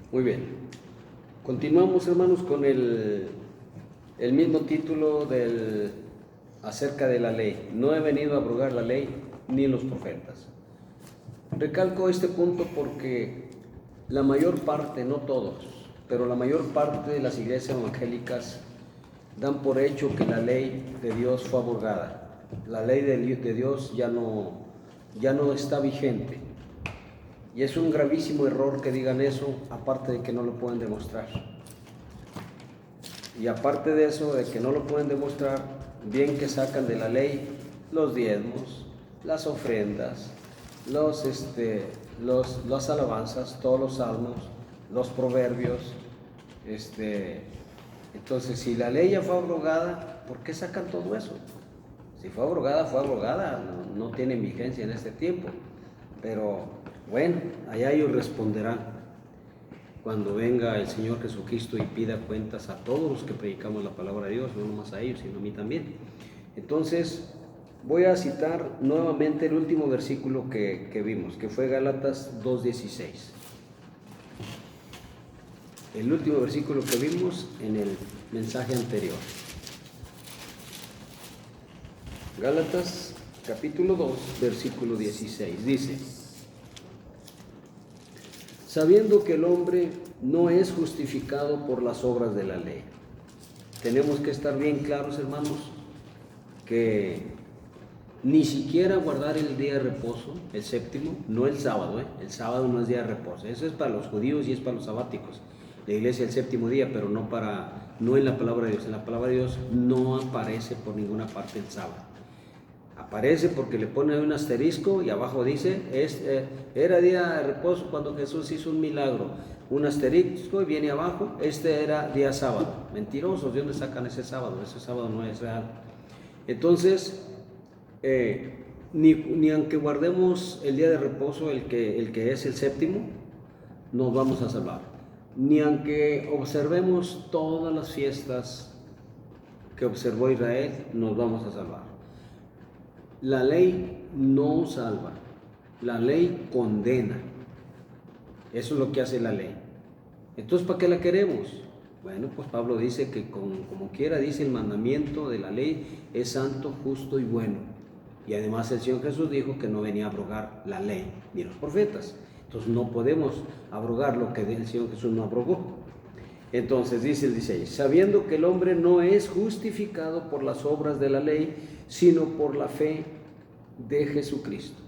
Muy bien. Continuamos, hermanos, con el mismo título acerca de la ley. No he venido a abrogar la ley ni los profetas. Recalco este punto porque la mayor parte, no todos, pero la mayor parte de las iglesias evangélicas dan por hecho que la ley de Dios fue abrogada. La ley de Dios ya no está vigente. Y es un gravísimo error que digan eso, aparte de que no lo pueden demostrar. Y aparte de eso, de que no lo pueden demostrar, bien que sacan de la ley los diezmos, las ofrendas, las alabanzas, todos los salmos, los proverbios. Entonces, si la ley ya fue abrogada, ¿por qué sacan todo eso? Si fue abrogada, no tiene vigencia en este tiempo. Pero bueno, allá ellos responderán cuando venga el Señor Jesucristo y pida cuentas a todos los que predicamos la palabra de Dios, no nomás a ellos, sino a mí también. Entonces, voy a citar nuevamente el último versículo que vimos, que fue Gálatas 2:16. El último versículo que vimos en el mensaje anterior. Gálatas capítulo 2, versículo 16, dice: sabiendo que el hombre no es justificado por las obras de la ley. Tenemos que estar bien claros, hermanos, que ni siquiera guardar el día de reposo, el séptimo, no el sábado, el sábado no es día de reposo, eso es para los judíos y es para los sabáticos, la iglesia el séptimo día, pero no en la palabra de Dios. En la palabra de Dios no aparece por ninguna parte el sábado. Aparece porque le pone un asterisco y abajo dice, era día de reposo cuando Jesús hizo un milagro. Un asterisco y viene abajo, era día sábado. Mentirosos, ¿de dónde sacan ese sábado? Ese sábado no es real. Entonces, ni aunque guardemos el día de reposo, el que es el séptimo, nos vamos a salvar. Ni aunque observemos todas las fiestas que observó Israel, nos vamos a salvar. La ley no salva, la ley condena. Eso es lo que hace la ley. Entonces, ¿para qué la queremos? Bueno, pues Pablo dice que como quiera, dice, el mandamiento de la ley es santo, justo y bueno. Y además el Señor Jesús dijo que no venía a abrogar la ley ni los profetas. Entonces no podemos abrogar lo que el Señor Jesús no abrogó. Entonces dice el 16, sabiendo que el hombre no es justificado por las obras de la ley, sino por la fe de Jesucristo.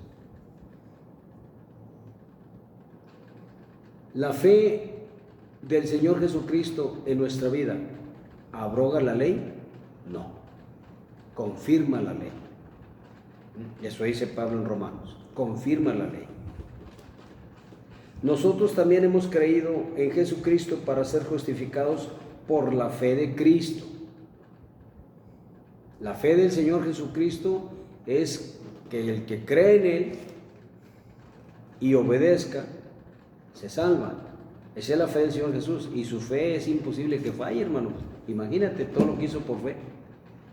La fe del Señor Jesucristo en nuestra vida, ¿abroga la ley? No, confirma la ley. Eso dice Pablo en Romanos, confirma la ley. Nosotros también hemos creído en Jesucristo para ser justificados por la fe de Cristo. La fe del Señor Jesucristo es que el que cree en Él y obedezca, se salva. Esa es la fe del Señor Jesús, y su fe es imposible que falle, hermanos. Imagínate todo lo que hizo por fe.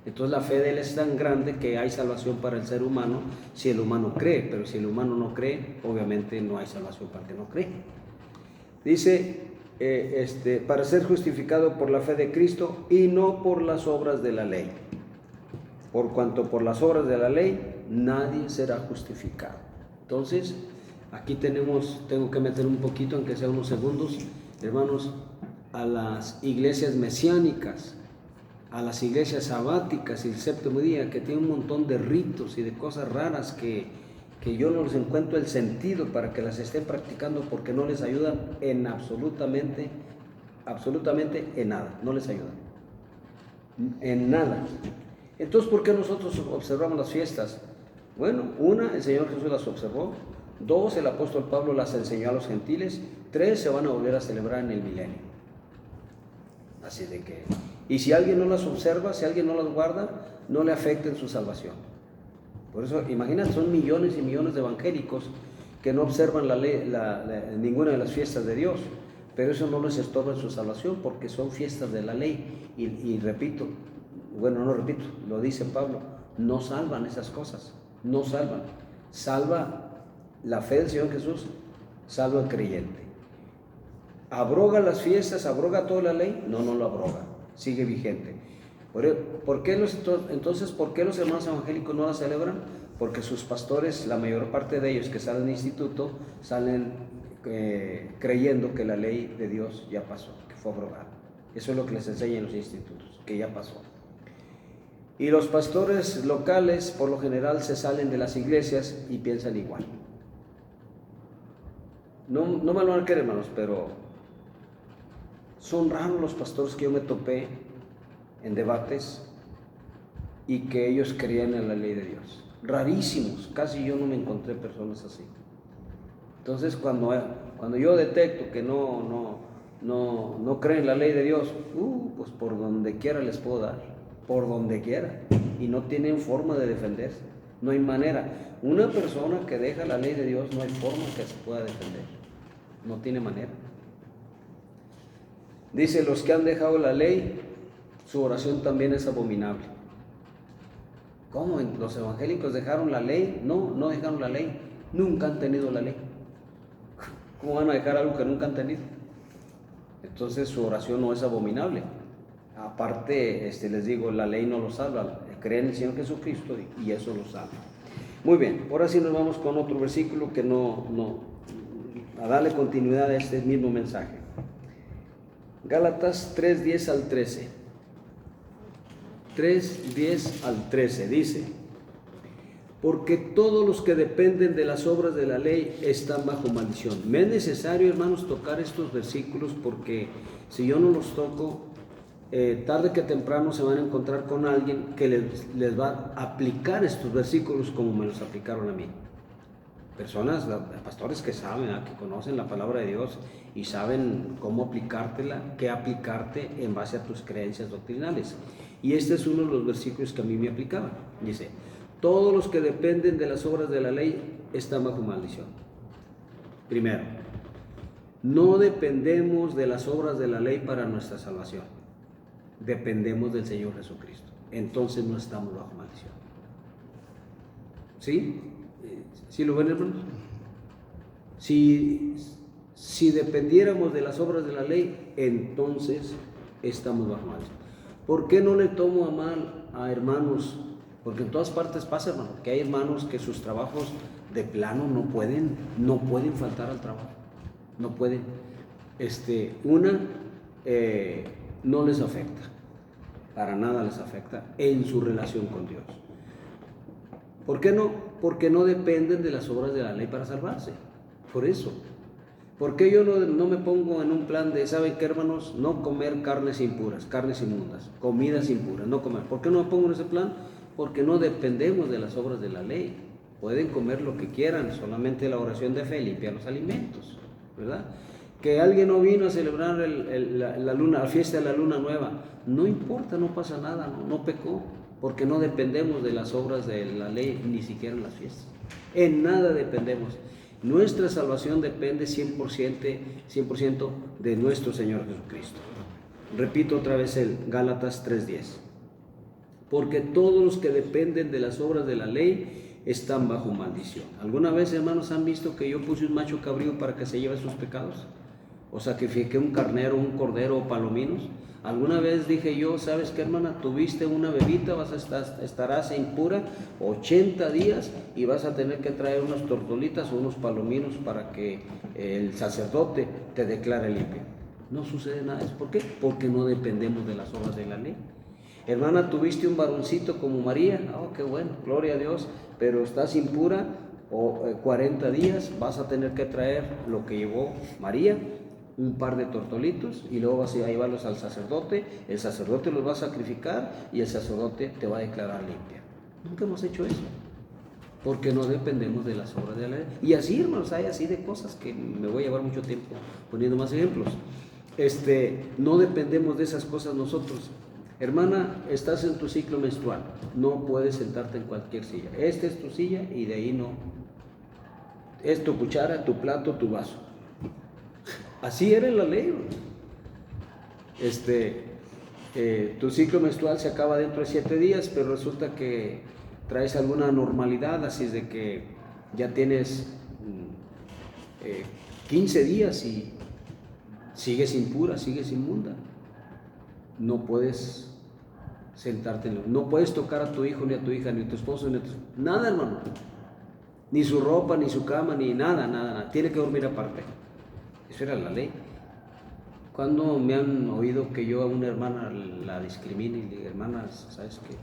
Entonces la fe de Él es tan grande que hay salvación para el ser humano si el humano cree, pero si el humano no cree, obviamente no hay salvación para el que no cree. Dice, para ser justificado por la fe de Cristo y no por las obras de la ley. Por cuanto por las obras de la ley nadie será justificado. Entonces, aquí tengo que meter un poquito, aunque sea unos segundos, hermanos, a las iglesias mesiánicas, a las iglesias sabáticas y el séptimo día, que tienen un montón de ritos y de cosas raras que yo no les encuentro el sentido para que las estén practicando, porque no les ayudan en absolutamente en nada, no les ayudan en nada. Entonces, ¿por qué nosotros observamos las fiestas? Bueno, una, el Señor Jesús las observó. Dos, el apóstol Pablo las enseñó a los gentiles. Tres, se van a volver a celebrar en el milenio. Así de que, y si alguien no las observa, si alguien no las guarda, no le afecta en su salvación. Por eso, imagínate, son millones y millones de evangélicos que no observan ninguna de las fiestas de Dios, pero eso no les estorba en su salvación, porque son fiestas de la ley. Y repito, lo dice Pablo, no salvan esas cosas, no salvan. Salva la fe del Señor Jesús, salva al creyente. ¿Abroga las fiestas? ¿Abroga toda la ley? No, no lo abroga, sigue vigente. ¿Por qué entonces, ¿por qué los hermanos evangélicos no la celebran? Porque sus pastores, la mayor parte de ellos que salen del instituto, salen creyendo que la ley de Dios ya pasó, que fue abrogada. Eso es lo que les enseñan en los institutos, que ya pasó. Y los pastores locales, por lo general, se salen de las iglesias y piensan igual. No me lo van a creer, hermanos, pero son raros los pastores que yo me topé en debates y que ellos creían en la ley de Dios. Rarísimos, casi yo no me encontré personas así. Entonces, cuando yo detecto que no creen en la ley de Dios, pues por donde quiera les puedo dar, por donde quiera, y no tienen forma de defenderse, no hay manera. Una persona que deja la ley de Dios no hay forma que se pueda defender, no tiene manera. Dice, los que han dejado la ley, su oración también es abominable. ¿Cómo? ¿Los evangélicos dejaron la ley? No dejaron la ley, nunca han tenido la ley. ¿Cómo van a dejar algo que nunca han tenido? Entonces su oración no es abominable. Aparte, les digo, la ley no lo salva, creen en el Señor Jesucristo y eso lo salva. Muy bien, ahora sí nos vamos con otro versículo que a darle continuidad a este mismo mensaje. Gálatas 3:10 al 13. 3:10 al 13 dice: porque todos los que dependen de las obras de la ley están bajo maldición. Me es necesario, hermanos, tocar estos versículos porque si yo no los toco, tarde que temprano se van a encontrar con alguien que les va a aplicar estos versículos como me los aplicaron a mí. Personas, pastores que saben, que conocen la palabra de Dios y saben cómo aplicártela, qué aplicarte en base a tus creencias doctrinales. Y este es uno de los versículos que a mí me aplicaban. Dice: todos los que dependen de las obras de la ley están bajo maldición. Primero, no dependemos de las obras de la ley para nuestra salvación. Dependemos del Señor Jesucristo. Entonces no estamos bajo maldición. ¿Sí? ¿Sí lo ven, hermanos? Si dependiéramos de las obras de la ley, entonces estamos bajo maldición. ¿Por qué no le tomo a mal a hermanos? Porque en todas partes pasa, hermano, que hay hermanos que sus trabajos de plano no pueden faltar al trabajo. No pueden. No les afecta. Para nada les afecta en su relación con Dios. ¿Por qué no? Porque no dependen de las obras de la ley para salvarse. Por eso. ¿Por qué yo no me pongo en un plan de, ¿saben qué, hermanos? No comer carnes impuras, carnes inmundas, comidas impuras, no comer. ¿Por qué no me pongo en ese plan? Porque no dependemos de las obras de la ley. Pueden comer lo que quieran, solamente la oración de fe limpia los alimentos, ¿verdad? Que alguien no vino a celebrar la fiesta de la luna nueva, no importa, no pasa nada, no pecó, porque no dependemos de las obras de la ley, ni siquiera en las fiestas. En nada dependemos. Nuestra salvación depende 100% de nuestro Señor Jesucristo. Repito otra vez el Gálatas 3:10. Porque todos los que dependen de las obras de la ley están bajo maldición. ¿Alguna vez, hermanos, han visto que yo puse un macho cabrío para que se lleve sus pecados? O sacrifiqué un carnero, un cordero o palominos. ¿Alguna vez dije yo, sabes qué, hermana, tuviste una bebita, estarás impura 80 días y vas a tener que traer unas tortolitas o unos palominos para que el sacerdote te declare limpio? No sucede nada. ¿Por qué? Porque no dependemos de las obras de la ley. Hermana, tuviste un varoncito como María, qué bueno, gloria a Dios, pero estás impura 40 días, vas a tener que traer lo que llevó María, un par de tortolitos, y luego vas a llevarlos al sacerdote, el sacerdote los va a sacrificar y el sacerdote te va a declarar limpia. Nunca hemos hecho eso, porque no dependemos de las obras de la ley. Y así, hermanos, hay así de cosas que me voy a llevar mucho tiempo poniendo más ejemplos. No dependemos de esas cosas nosotros. Hermana, estás en tu ciclo menstrual, no puedes sentarte en cualquier silla. Esta es tu silla y de ahí no. Es tu cuchara, tu plato, tu vaso. Así era la ley. Tu ciclo menstrual se acaba dentro de 7 días, pero resulta que traes alguna anormalidad, así es de que ya tienes 15 días y sigues impura, sigues inmunda. No puedes sentarte, no puedes tocar a tu hijo, ni a tu hija, ni a tu esposo, ni a tu... Nada, hermano. Ni su ropa, ni su cama, ni nada, nada, nada. Tiene que dormir aparte. Eso era la ley. Cuando me han oído que yo a una hermana la discrimine y le digo, hermana, ¿sabes qué?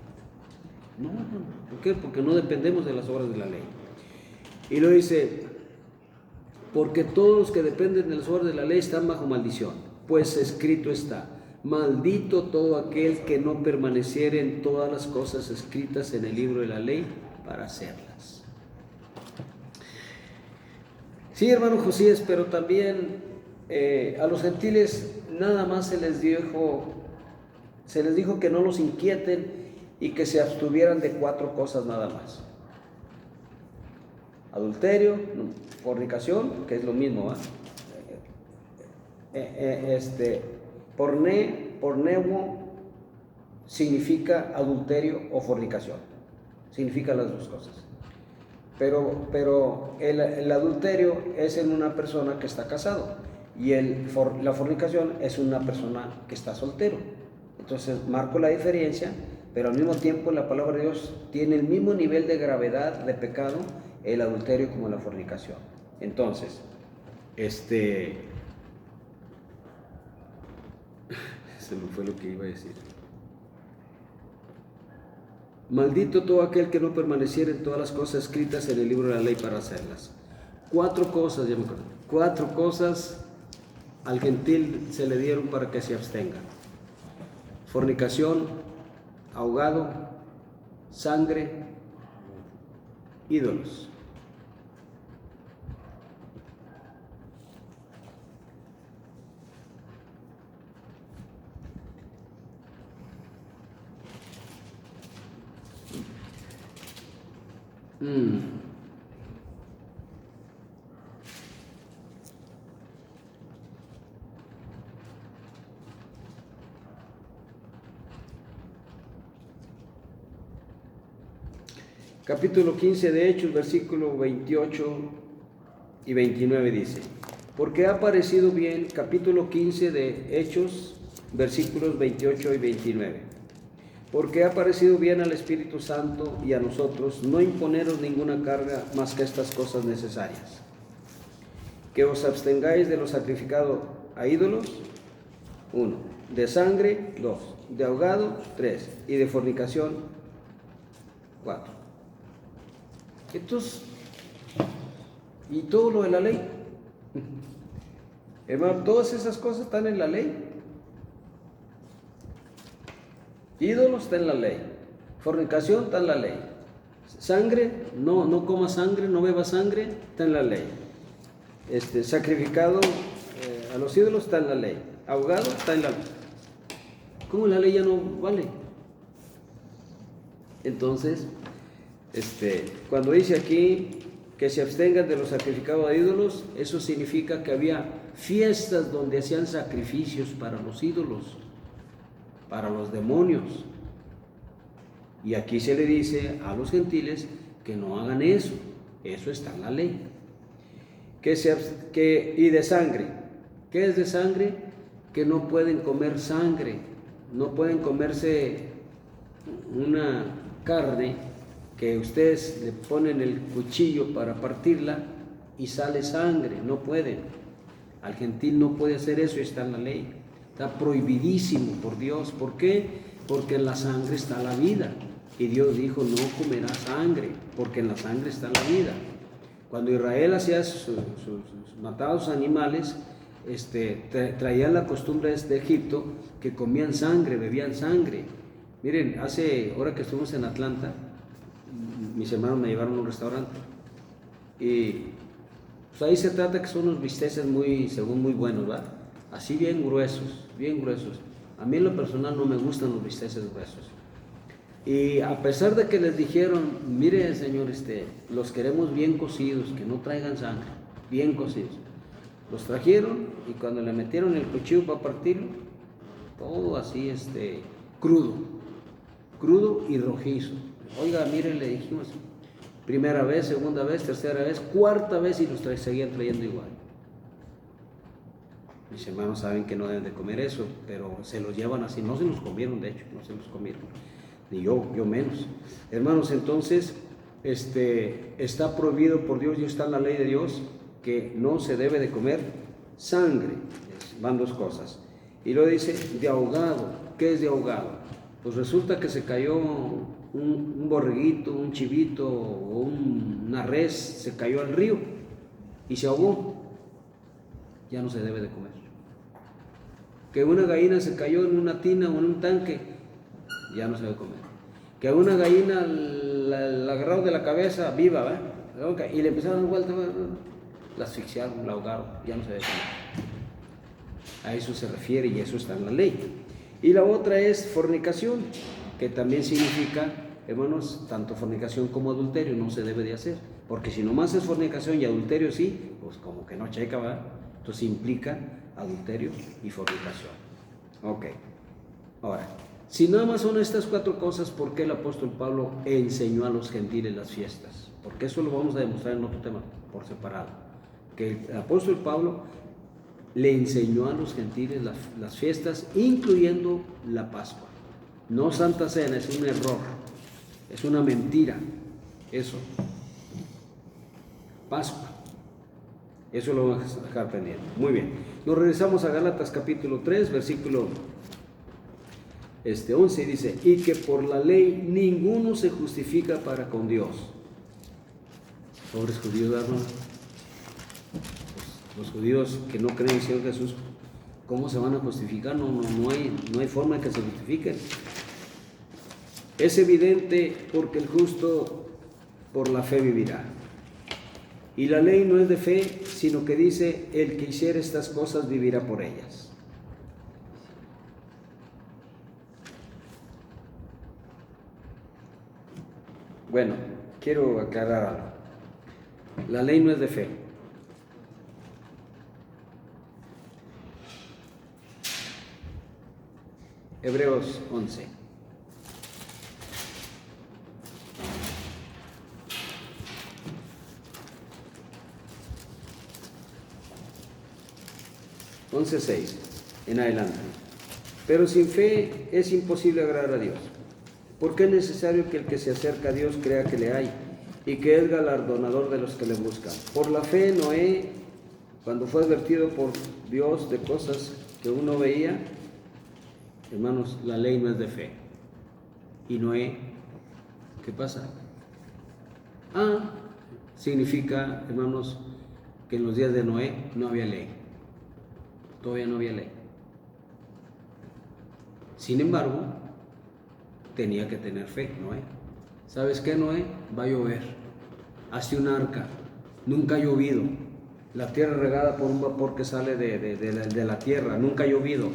No, no, no. ¿Por qué? Porque no dependemos de las obras de la ley. Y lo dice, porque todos los que dependen de las obras de la ley están bajo maldición, pues escrito está, maldito todo aquel que no permaneciere en todas las cosas escritas en el libro de la ley para hacerlas. Sí, hermano Josías, pero también a los gentiles nada más se les dijo que no los inquieten y que se abstuvieran de 4 cosas nada más. Adulterio, fornicación, que es lo mismo, porneo significa adulterio o fornicación, significa las dos cosas. Pero el adulterio es en una persona que está casado y la fornicación es una persona que está soltero. Entonces marco la diferencia, pero al mismo tiempo la palabra de Dios tiene el mismo nivel de gravedad de pecado el adulterio como la fornicación. Entonces, se me fue lo que iba a decir. Maldito todo aquel que no permaneciera en todas las cosas escritas en el libro de la ley para hacerlas. 4 cosas, ya me acuerdo. 4 cosas al gentil se le dieron para que se abstenga: fornicación, ahogado, sangre, ídolos. Capítulo 15 de Hechos, versículo 28 y 29 dice, porque ha parecido bien, capítulo 15 de Hechos, versículos 28 y 29, porque ha parecido bien al Espíritu Santo y a nosotros no imponeros ninguna carga más que estas cosas necesarias, que os abstengáis de lo sacrificado a ídolos, 1, de sangre, 2, de ahogado, 3, y de fornicación, 4. Entonces, y todo lo de la ley, hermano, todas esas cosas están en la ley. Ídolos está en la ley, fornicación está en la ley, sangre, no comas sangre, no bebas sangre, está en la ley. Sacrificado a los ídolos está en la ley, ahogado está en la ley. ¿Cómo la ley ya no vale? Entonces, cuando dice aquí que se abstengan de los sacrificados a ídolos, eso significa que había fiestas donde hacían sacrificios para los ídolos, para los demonios. Y aquí se le dice a los gentiles que no hagan eso. Eso está en la ley. Y de sangre. ¿Qué es de sangre? Que no pueden comer sangre. No pueden comerse una carne que ustedes le ponen el cuchillo para partirla y sale sangre. No pueden. Al gentil no puede hacer eso y está en la ley. Está prohibidísimo por Dios. ¿Por qué? Porque en la sangre está la vida. Y Dios dijo, no comerás sangre, porque en la sangre está la vida. Cuando Israel hacía mataba a sus animales, traían la costumbre de Egipto que comían sangre, bebían sangre. Miren, ahora que estuvimos en Atlanta, mis hermanos me llevaron a un restaurante y pues ahí se trata que son unos bisteces muy buenos, ¿verdad? Así bien gruesos, bien gruesos. A mí en lo personal no me gustan los bisteces gruesos. Y a pesar de que les dijeron, mire señor, los queremos bien cocidos, que no traigan sangre, bien cocidos. Los trajeron y cuando le metieron el cuchillo para partirlo, todo así, crudo y rojizo. Oiga, mire, le dijimos, primera vez, segunda vez, tercera vez, cuarta vez y los seguían trayendo igual. Mis hermanos saben que no deben de comer eso, pero se los llevan así, no se los comieron, de hecho, no se los comieron, ni yo menos. Hermanos, entonces, está prohibido por Dios, y está en la ley de Dios, que no se debe de comer sangre. Van dos cosas. Y luego dice, de ahogado. ¿Qué es de ahogado? Pues resulta que se cayó un borreguito, un chivito o una res, se cayó al río y se ahogó. Ya no se debe de comer. Que una gallina se cayó en una tina o en un tanque, ya no se debe comer. Que a una gallina la agarraron de la cabeza viva, ¿verdad? Y le empezaron a dar vuelta, la asfixiaron, la ahogaron, ya no se debe comer. A eso se refiere y eso está en la ley. Y la otra es fornicación, que también significa, hermanos, tanto fornicación como adulterio no se debe de hacer. Porque si nomás es fornicación y adulterio sí, pues como que no checa, ¿verdad? Entonces implica adulterio y fornicación. Ok. Ahora, si nada más son estas cuatro cosas, ¿por qué el apóstol Pablo enseñó a los gentiles las fiestas? Porque eso lo vamos a demostrar en otro tema, por separado. Que el apóstol Pablo le enseñó a los gentiles las fiestas, incluyendo la Pascua. No Santa Cena, es un error, es una mentira, eso. Pascua. Eso lo vamos a dejar pendiente. Muy bien. Nos regresamos a Gálatas capítulo 3, versículo 11, dice, y que por la ley ninguno se justifica para con Dios. Pobres judíos, ¿verdad? Los judíos que no creen en el Señor Jesús, ¿cómo se van a justificar? No hay forma de que se justifiquen. Es evidente porque el justo por la fe vivirá. Y la ley no es de fe, sino que dice, el que hiciere estas cosas vivirá por ellas. Bueno, quiero aclarar algo. La ley no es de fe. Hebreos 11. Once 6 en adelante. Pero sin fe es imposible agradar a Dios, porque es necesario que el que se acerca a Dios crea que le hay y que es galardonador de los que le buscan. Por la fe Noé, cuando fue advertido por Dios de cosas que uno veía, hermanos, la ley no es de fe. Y Noé, ¿qué pasa? Significa, hermanos, que en los días de Noé no había ley. Todavía no había ley. Sin embargo, tenía que tener fe, Noé. ¿Sabes qué, Noé? Va a llover. Hazte un arca. Nunca ha llovido. La tierra regada por un vapor que sale de la tierra. Nunca ha llovido.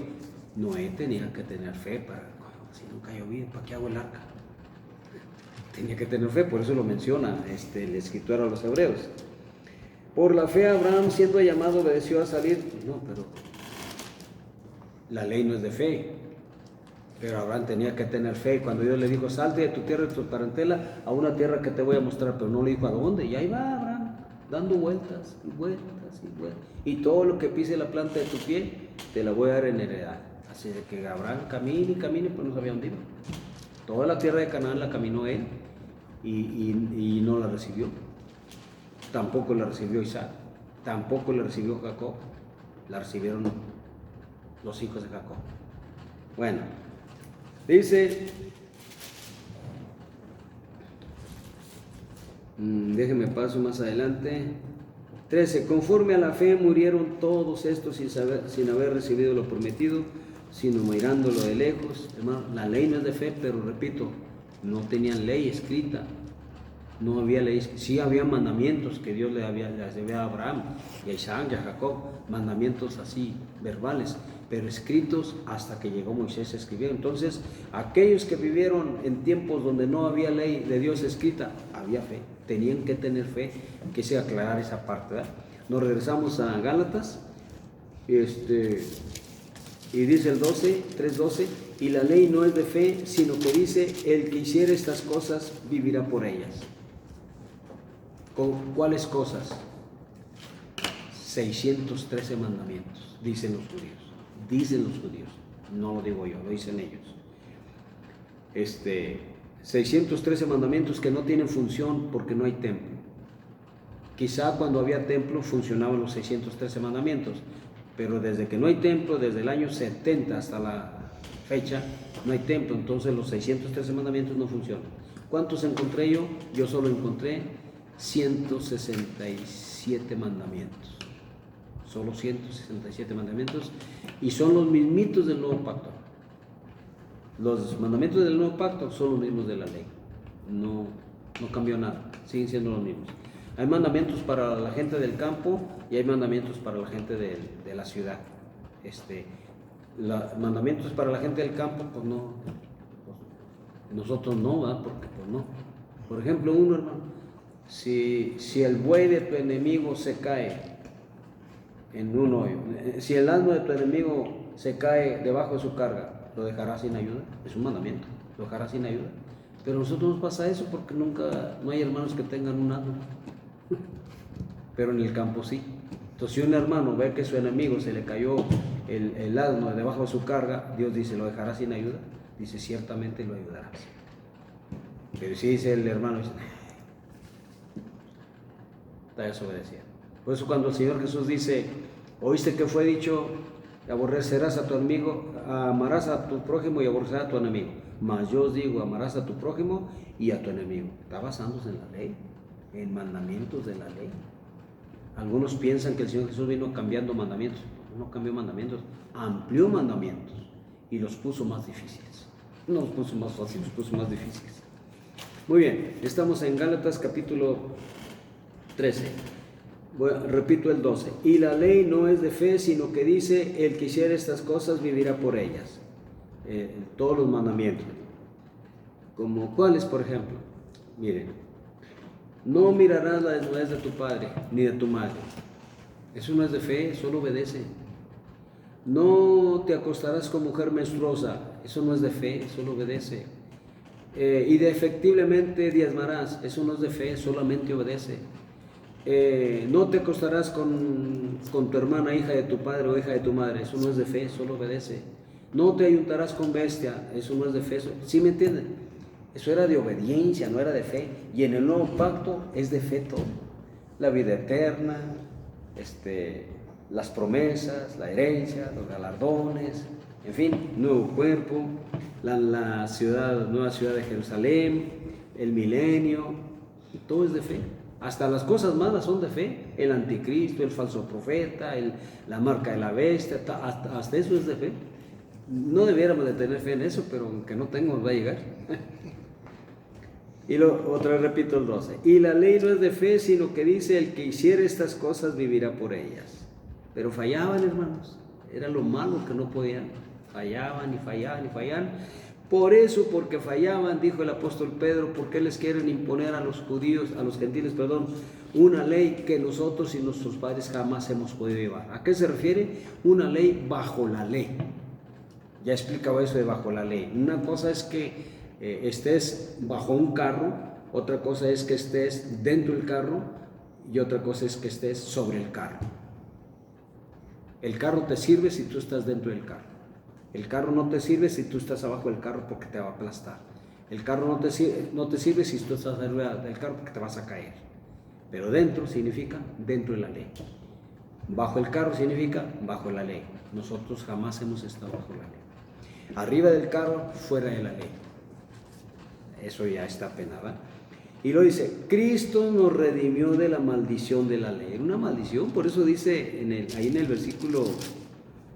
Noé tenía que tener fe para... Si nunca ha llovido, ¿para qué hago el arca? Tenía que tener fe, por eso lo menciona el escritor a los hebreos. Por la fe Abraham, siendo llamado, obedeció a salir. No, pero la ley no es de fe. Pero Abraham tenía que tener fe. Cuando Dios le dijo, salte de tu tierra y tu parentela a una tierra que te voy a mostrar, pero no le dijo a dónde. Y ahí va Abraham, dando vueltas y vueltas y vueltas. Y todo lo que pise la planta de tu pie, te la voy a dar en heredad. Así de que Abraham camine y camine, pues no sabía dónde iba. Toda la tierra de Canaán la caminó él y no la recibió. Tampoco la recibió Isaac, tampoco la recibió Jacob. La recibieron los hijos de Jacob. Bueno, dice, déjenme paso más adelante. 13, conforme a la fe murieron todos estos sin haber recibido lo prometido, sino mirándolo de lejos. Hermano, la ley no es de fe, pero repito, no tenían ley escrita. No había ley, sí había mandamientos que Dios les había a Abraham y a Isaac y a Jacob, mandamientos así, verbales, pero escritos hasta que llegó Moisés a escribir. Entonces, aquellos que vivieron en tiempos donde no había ley de Dios escrita, había fe, tenían que tener fe, que se aclarar esa parte, ¿verdad? Nos regresamos a Gálatas, y dice el 3:12, y la ley no es de fe, sino que dice, el que hiciere estas cosas vivirá por ellas. ¿Con cuáles cosas? 613 mandamientos. dicen los judíos, no lo digo yo, lo dicen ellos. 613 mandamientos que no tienen función porque no hay templo. Quizá cuando había templo funcionaban los 613 mandamientos, pero desde que no hay templo, desde el año 70 hasta la fecha, no hay templo, entonces los 613 mandamientos no funcionan. ¿Cuántos encontré yo? Yo solo encontré 167 mandamientos. Solo 167 mandamientos, y son los mismitos del nuevo pacto. Los mandamientos del nuevo pacto son los mismos de la ley. No cambió nada, siguen siendo los mismos. Hay mandamientos para la gente del campo y hay mandamientos para la gente de la ciudad. Mandamientos para la gente del campo, pues no, nosotros no, ¿verdad? Porque pues no. Por ejemplo, uno, hermano, si el buey de tu enemigo se cae en un hoyo, si el asno de tu enemigo se cae debajo de su carga, ¿lo dejarás sin ayuda? Es un mandamiento, lo dejarás sin ayuda. Pero a nosotros nos pasa eso porque no hay hermanos que tengan un asno, pero en el campo sí. Entonces, si un hermano ve que su enemigo se le cayó el asno debajo de su carga, Dios dice, ¿lo dejarás sin ayuda? Dice, ciertamente lo ayudarás. Pero si dice el hermano, dice, está desobedeciendo. Por eso cuando el Señor Jesús dice, oíste que fue dicho, aborrecerás a tu enemigo, amarás a tu prójimo y aborrecerás a tu enemigo. Mas yo os digo, amarás a tu prójimo y a tu enemigo. Está basándose en la ley, en mandamientos de la ley. Algunos piensan que el Señor Jesús vino cambiando mandamientos. No cambió mandamientos, amplió mandamientos y los puso más difíciles. No los puso más fáciles, los puso más difíciles. Muy bien, estamos en Gálatas capítulo 13. Repito el 12. Y la ley no es de fe, sino que dice, el que hiciera estas cosas vivirá por ellas. Todos los mandamientos. Como cuáles, por ejemplo. Miren, no mirarás la desnudez de tu padre ni de tu madre. Eso no es de fe, solo obedece. No te acostarás con mujer menstruosa. Eso no es de fe, solo obedece. Y defectiblemente diezmarás. Eso no es de fe, solamente obedece. No te acostarás con tu hermana, hija de tu padre o hija de tu madre. Eso no es de fe, solo obedece. No te ayuntarás con bestia. Eso no es de fe. ¿Sí me entienden? Eso era de obediencia, no era de fe. Y en el nuevo pacto es de fe todo. La vida eterna, las promesas, la herencia, los galardones, en fin, nuevo cuerpo, la nueva ciudad de Jerusalén, el milenio, todo es de fe. Hasta las cosas malas son de fe. El anticristo, el falso profeta, la marca de la bestia, hasta eso es de fe. No debiéramos de tener fe en eso, pero aunque no tengo, nos va a llegar. Y otra vez repito el 12. Y la ley no es de fe, sino que dice, el que hiciere estas cosas vivirá por ellas. Pero fallaban, hermanos. Era lo malo que no podían. Fallaban y fallaban y fallaban. Por eso, porque fallaban, dijo el apóstol Pedro, ¿por qué les quieren imponer a los judíos, a los gentiles, una ley que nosotros y nuestros padres jamás hemos podido llevar? ¿A qué se refiere? Una ley bajo la ley. Ya explicaba eso de bajo la ley. Una cosa es que estés bajo un carro, otra cosa es que estés dentro del carro y otra cosa es que estés sobre el carro. El carro te sirve si tú estás dentro del carro. El carro no te sirve si tú estás abajo del carro porque te va a aplastar. El carro no te sirve si tú estás arriba del carro porque te vas a caer. Pero dentro significa dentro de la ley. Bajo el carro significa bajo la ley. Nosotros jamás hemos estado bajo la ley. Arriba del carro, fuera de la ley. Eso ya está penado. Y lo dice, Cristo nos redimió de la maldición de la ley. Una maldición, por eso dice ahí en el versículo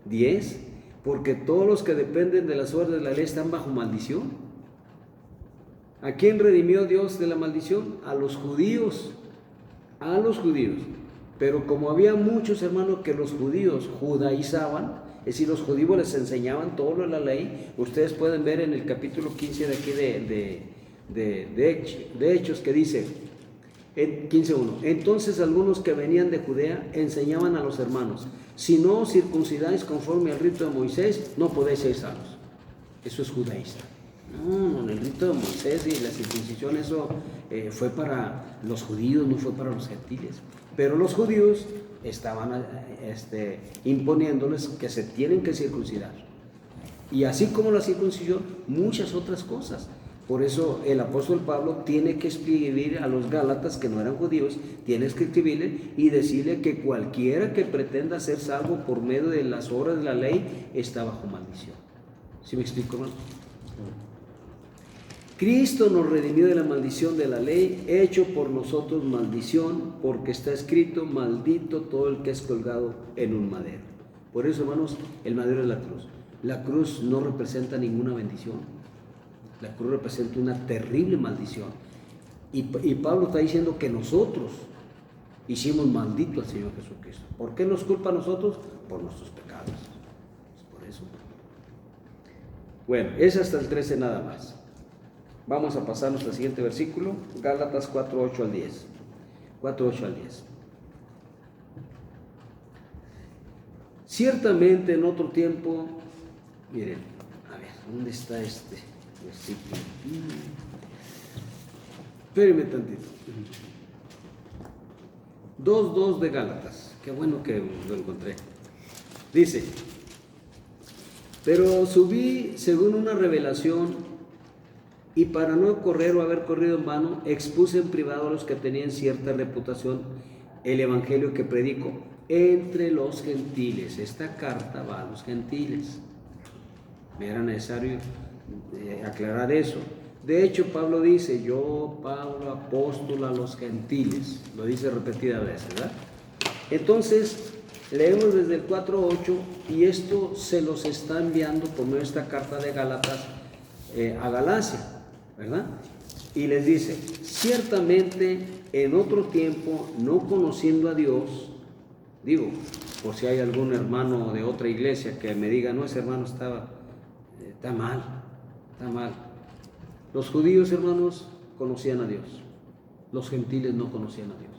10, porque todos los que dependen de las órdenes de la ley están bajo maldición. ¿A quién redimió Dios de la maldición? A los judíos. A los judíos. Pero como había muchos hermanos que los judíos judaizaban, es decir, los judíos les enseñaban todo lo de la ley. Ustedes pueden ver en el capítulo 15 de aquí de Hechos que dice, en 15:1, entonces algunos que venían de Judea enseñaban a los hermanos, si no os circuncidáis conforme al rito de Moisés, no podéis ser salvos. Eso es judaísta. No, el rito de Moisés y la circuncisión, eso fue para los judíos, no fue para los gentiles. Pero los judíos estaban imponiéndoles que se tienen que circuncidar. Y así como la circuncisión, muchas otras cosas. Por eso el apóstol Pablo tiene que escribir a los Gálatas que no eran judíos, tiene que escribirle y decirle que cualquiera que pretenda ser salvo por medio de las obras de la ley está bajo maldición. ¿Sí me explico, hermano? Cristo nos redimió de la maldición de la ley, hecho por nosotros maldición, porque está escrito: maldito todo el que es colgado en un madero. Por eso, hermanos, el madero es la cruz. La cruz no representa ninguna bendición. La cruz representa una terrible maldición. Y Pablo está diciendo que nosotros hicimos maldito al Señor Jesucristo. ¿Por qué nos culpa a nosotros? Por nuestros pecados. Por eso. Bueno, es hasta el 13 nada más. Vamos a pasarnos al siguiente versículo, Gálatas 4, 8 al 10. 4, 8 al 10. Ciertamente en otro tiempo, miren, a ver, ¿dónde está este versículo? Espérenme tantito. 2:2 de Gálatas. Qué bueno que lo encontré. Dice: pero subí según una revelación, y para no correr o haber corrido en vano, expuse en privado a los que tenían cierta reputación el evangelio que predico entre los gentiles. Esta carta va a los gentiles. Me era necesario aclarar eso. De hecho, Pablo dice: yo, Pablo, apóstol a los gentiles. Lo dice repetidas veces, ¿verdad? Entonces, leemos desde el 4:8, y esto se los está enviando por medio de esta carta de Gálatas a Galacia, ¿verdad? Y les dice: ciertamente en otro tiempo, no conociendo a Dios, digo, por si hay algún hermano de otra iglesia que me diga: no, ese hermano está mal. Los judíos, hermanos, conocían a Dios. Los gentiles no conocían a Dios.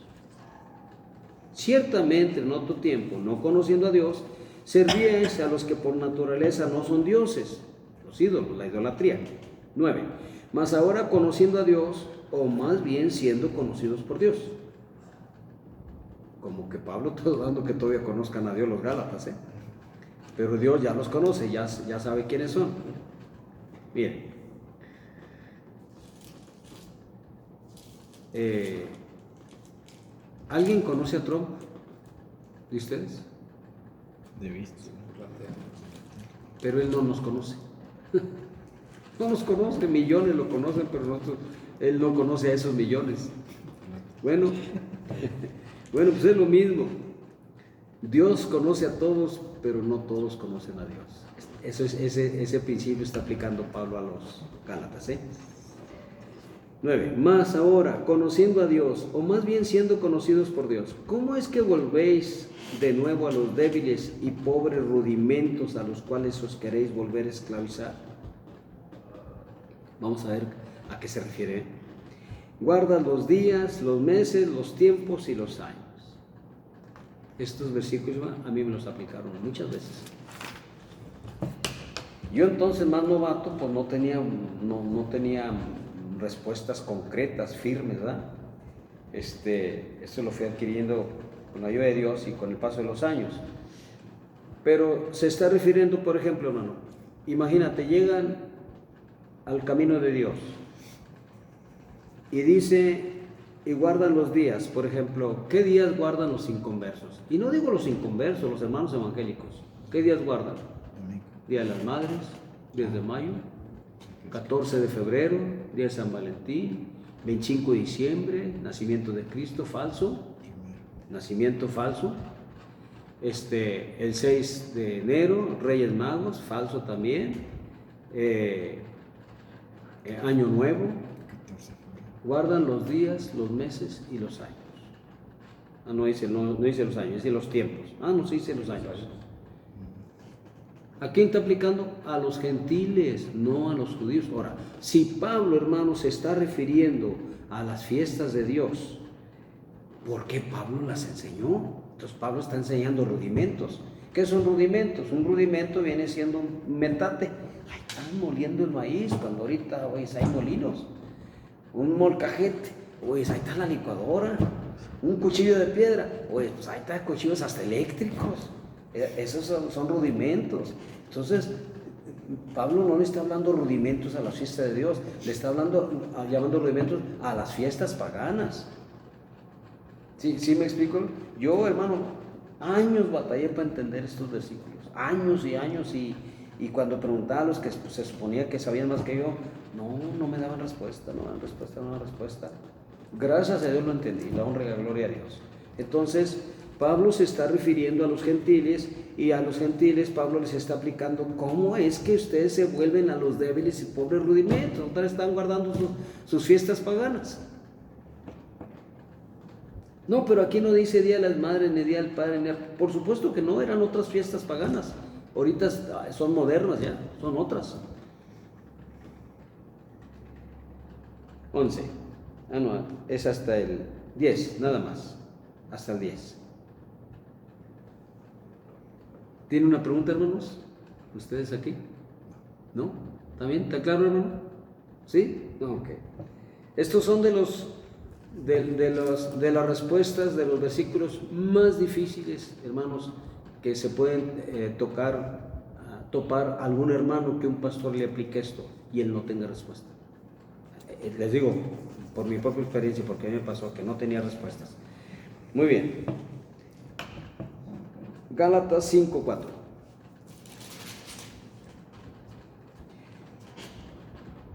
Ciertamente en otro tiempo, no conociendo a Dios, servíais a los que por naturaleza no son dioses, los ídolos, la idolatría. 9. Mas ahora conociendo a Dios, o más bien siendo conocidos por Dios. Como que Pablo está dudando que todavía conozcan a Dios los Gálatas, pero Dios ya los conoce, ya sabe quiénes son. Bien. ¿Alguien conoce a Trump de ustedes? De vista. Pero él no nos conoce. No nos conoce, millones lo conocen, pero él no conoce a esos millones. Bueno, pues es lo mismo. Dios conoce a todos, pero no todos conocen a Dios. Ese principio está aplicando Pablo a los Gálatas. 9. Más ahora, conociendo a Dios, o más bien siendo conocidos por Dios, ¿cómo es que volvéis de nuevo a los débiles y pobres rudimentos a los cuales os queréis volver a esclavizar? Vamos a ver a qué se refiere. Guarda los días, los meses, los tiempos y los años. Estos versículos a mí me los aplicaron muchas veces. Yo entonces, más novato, pues no tenía respuestas concretas, firmes, ¿verdad? Esto lo fui adquiriendo con la ayuda de Dios y con el paso de los años. Pero se está refiriendo, por ejemplo, hermano, imagínate, llegan al camino de Dios y dice: y guardan los días. Por ejemplo, ¿qué días guardan los inconversos? Y no digo los inconversos, los hermanos evangélicos. ¿Qué días guardan? Día de las Madres, 10 de mayo, 14 de febrero, día de San Valentín, 25 de diciembre, nacimiento de Cristo, falso, nacimiento falso. El 6 de enero, Reyes Magos, falso también. Año Nuevo. Guardan los días, los meses y los años. No dice los años, dice los tiempos. No se dice los años. ¿A quién está aplicando? A los gentiles, no a los judíos. Ahora, si Pablo, hermano, se está refiriendo a las fiestas de Dios, ¿por qué Pablo las enseñó? Entonces Pablo está enseñando rudimentos. ¿Qué son rudimentos? Un rudimento viene siendo un metate. Ahí están moliendo el maíz, cuando ahorita, oye, hay molinos. Un molcajete, oye, ahí está la licuadora. un cuchillo de piedra. Oye, pues ahí está cuchillos hasta eléctricos. Esos son rudimentos. Entonces, Pablo no le está hablando rudimentos a la fiesta de Dios, le está llamando rudimentos a las fiestas paganas. ¿Sí me explico? Yo, hermano, años batallé para entender estos versículos, años y años, y cuando preguntaba a los que se suponía que sabían más que yo, no me daban respuesta, no daban respuesta. Gracias a Dios lo entendí, la honra y la gloria a Dios. Entonces, Pablo se está refiriendo a los gentiles, y a los gentiles Pablo les está aplicando cómo es que ustedes se vuelven a los débiles y pobres rudimentos. Ustedes están guardando sus fiestas paganas. No, pero aquí no dice Día de las Madres, ni Día del Padre, ni... Por supuesto que no, eran otras fiestas paganas. Ahorita son modernas ya, son otras. 11. No, es hasta el 10, nada más. Hasta el 10. ¿Tiene una pregunta, hermanos? ¿Ustedes aquí? ¿No? ¿Está bien? ¿Está claro, hermano? ¿Sí? No, ok. Estos son de las respuestas de los versículos más difíciles, hermanos, que se pueden topar a algún hermano que un pastor le aplique esto y él no tenga respuesta. Les digo, por mi propia experiencia, porque a mí me pasó que no tenía respuestas. Muy bien. Gálatas 5:4.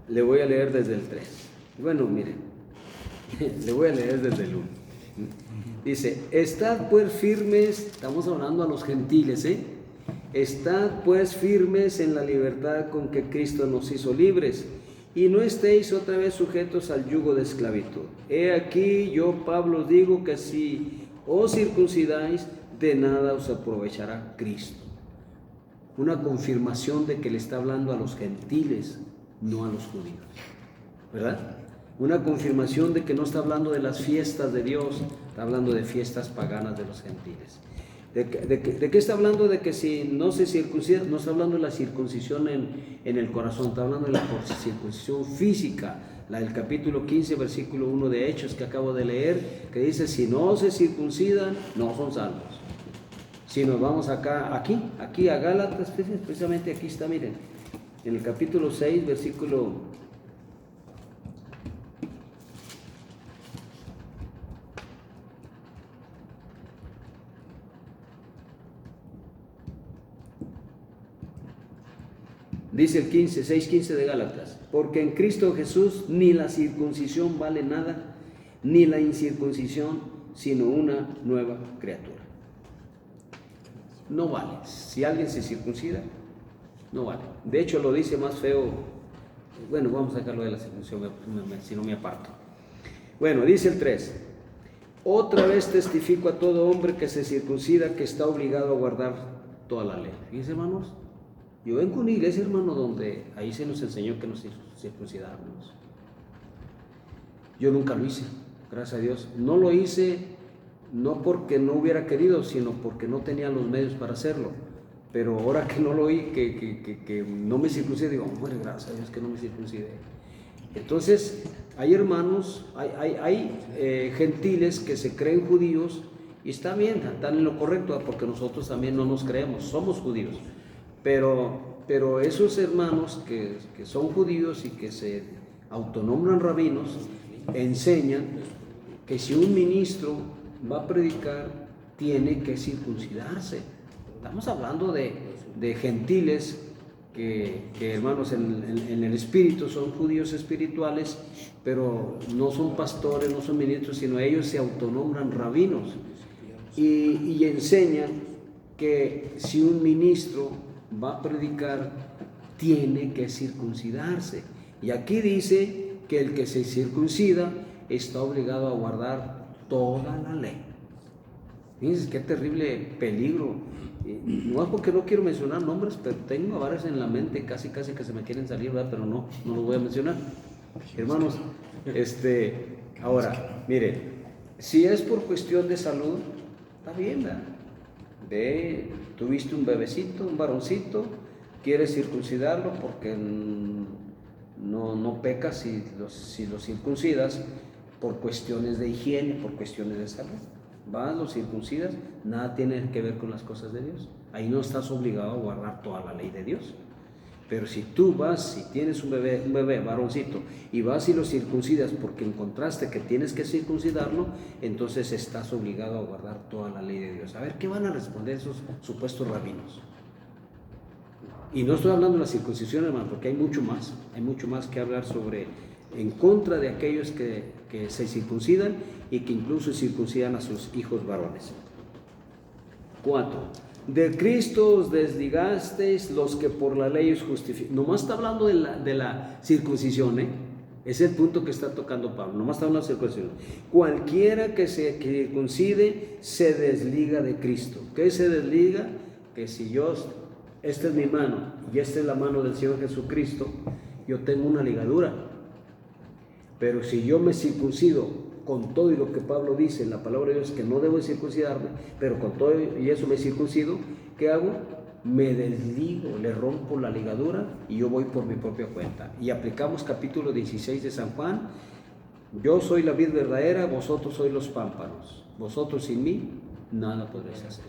Le voy a leer desde el 3. Bueno, miren, le voy a leer desde el 1. Dice, estad pues firmes, estamos hablando a los gentiles, estad pues firmes en la libertad con que Cristo nos hizo libres, y no estéis otra vez sujetos al yugo de esclavitud. He aquí, yo Pablo os digo que si os circuncidáis, de nada os aprovechará Cristo. Una confirmación de que le está hablando a los gentiles, no a los judíos, ¿verdad? Una confirmación de que no está hablando de las fiestas de Dios, está hablando de fiestas paganas de los gentiles. ¿De qué está hablando? De que si no se circuncida, no está hablando de la circuncisión en el corazón, está hablando de la circuncisión física, la del capítulo 15, versículo 1 de Hechos que acabo de leer, que dice, si no se circuncidan, no son salvos. Si nos vamos aquí a Gálatas, precisamente aquí está, miren, en el capítulo 6, versículo... Dice el 6:15 de Gálatas, porque en Cristo Jesús ni la circuncisión vale nada, ni la incircuncisión, sino una nueva criatura. No vale. Si alguien se circuncida, no vale. De hecho, lo dice más feo. Bueno, vamos a sacarlo de la circuncisión, si no me aparto. Bueno, dice el 3. Otra vez testifico a todo hombre que se circuncida que está obligado a guardar toda la ley. Fíjense, hermanos, yo vengo a una iglesia, hermano, donde ahí se nos enseñó que nos circuncidáramos. Yo nunca lo hice, gracias a Dios. No lo hice no porque no hubiera querido, sino porque no tenía los medios para hacerlo. Pero ahora que no lo oí, que no me circuncidé, digo, hombre, gracias a Dios que no me circuncidé. Entonces, hay hermanos, hay gentiles que se creen judíos, y está bien, están en lo correcto, porque nosotros también no nos creemos, somos judíos. Pero esos hermanos que son judíos y que se autonombran rabinos, enseñan que si un ministro va a predicar, tiene que circuncidarse. Estamos hablando de gentiles que hermanos, en el espíritu son judíos espirituales, pero no son pastores, no son ministros, sino ellos se autonombran rabinos y enseñan que si un ministro va a predicar, tiene que circuncidarse. Y aquí dice que el que se circuncida está obligado a guardar toda la ley. Fíjense qué terrible peligro. No es porque no quiero mencionar nombres, pero tengo a varios en la mente, casi que se me quieren salir, ¿verdad? Pero no los voy a mencionar. Hermanos, ahora, mire, si es por cuestión de salud, está bien, ¿verdad? Tuviste un bebecito, un varoncito, quieres circuncidarlo porque no pecas si lo circuncidas, por cuestiones de higiene, por cuestiones de salud. Vas, los circuncidas, nada tiene que ver con las cosas de Dios. Ahí no estás obligado a guardar toda la ley de Dios. Pero si tú vas, si tienes un bebé varoncito, y vas y lo circuncidas porque encontraste que tienes que circuncidarlo, entonces estás obligado a guardar toda la ley de Dios. A ver, ¿qué van a responder esos supuestos rabinos? Y no estoy hablando de la circuncisión, hermano, porque hay mucho más que hablar sobre, en contra de aquellos que se circuncidan y que incluso circuncidan a sus hijos varones. 4. De Cristo os desligasteis los que por la ley os justifican. Nomás está hablando de la circuncisión, es el punto que está tocando Pablo. Nomás está hablando de la circuncisión. Cualquiera que se circuncide se desliga de Cristo. ¿Qué se desliga? Que si yo, esta es mi mano y esta es la mano del Señor Jesucristo, yo tengo una ligadura. Pero si yo me circuncido con todo y lo que Pablo dice en la palabra de Dios, que no debo circuncidarme, pero con todo y eso me circuncido, ¿qué hago? Me desligo, le rompo la ligadura y yo voy por mi propia cuenta. Y aplicamos capítulo 16 de San Juan: yo soy la vid verdadera, vosotros sois los pámpanos, vosotros sin mí nada podréis hacer.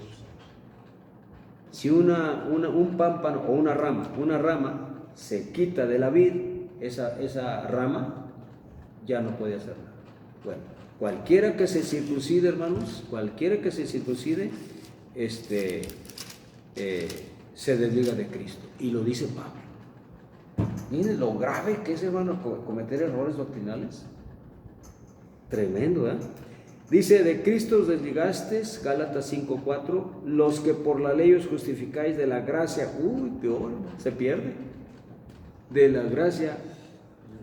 Si un pámpano o una rama se quita de la vid, esa rama ya no puede hacer nada. Bueno, cualquiera que se circuncide, hermanos, cualquiera que se circuncide, se desliga de Cristo. Y lo dice Pablo. Miren lo grave que es, hermano, cometer errores doctrinales. Tremendo, ¿eh? Dice: de Cristo os desligasteis, Gálatas 5:4, los que por la ley os justificáis de la gracia. Peor, se pierde. De la gracia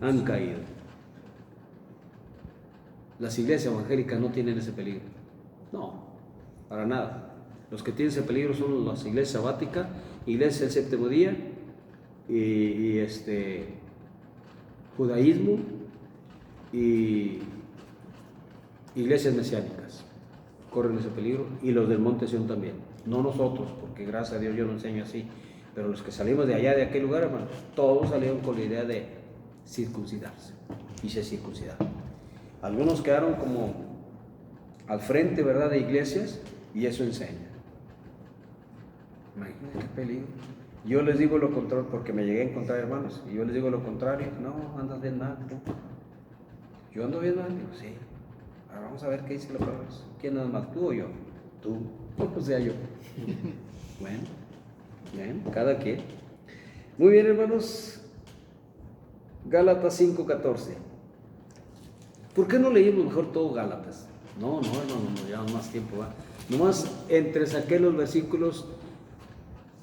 han caído. Las iglesias evangélicas no tienen ese peligro. No, para nada. Los que tienen ese peligro son las iglesias sabáticas, iglesias del séptimo día y judaísmo y iglesias mesiánicas. Corren ese peligro, y los del Monte Sión también. No nosotros, porque gracias a Dios yo no enseño así, pero los que salimos de allá, de aquel lugar, hermanos, todos salieron con la idea de circuncidarse y se circuncidaron. Algunos quedaron como al frente, ¿verdad?, de iglesias, y eso enseña. Imagínate qué peligro. Yo les digo lo contrario, porque me llegué a encontrar hermanos, y yo les digo lo contrario: no, andas bien mal, ¿no? Yo ando bien mal, digo, sí. Ahora vamos a ver qué dice la palabra. ¿Quién anda mal, tú o yo? Tú, o sea, yo. Bueno, bien, cada quien. Muy bien, hermanos. Gálatas 5:14. ¿Por qué no leímos mejor todo Gálatas? No, hermano, no llevamos más tiempo, ¿va? Nomás saqué los versículos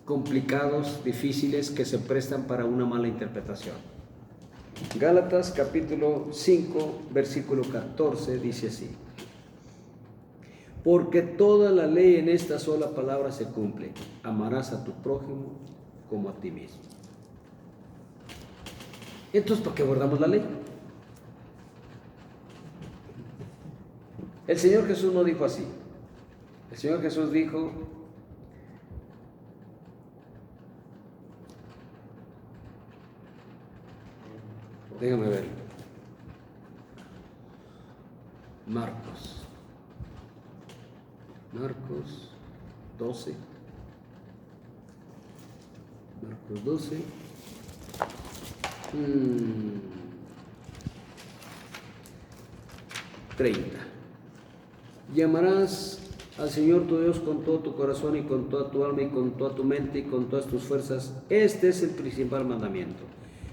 complicados, difíciles, que se prestan para una mala interpretación. Gálatas capítulo 5, versículo 14, dice así: porque toda la ley en esta sola palabra se cumple: amarás a tu prójimo como a ti mismo. Entonces, ¿para qué guardamos la ley? El Señor Jesús no dijo así. El Señor Jesús dijo: déjame ver, Marcos 12, Marcos 12, 30. Llamarás al Señor tu Dios con todo tu corazón y con toda tu alma y con toda tu mente y con todas tus fuerzas. Este es el principal mandamiento.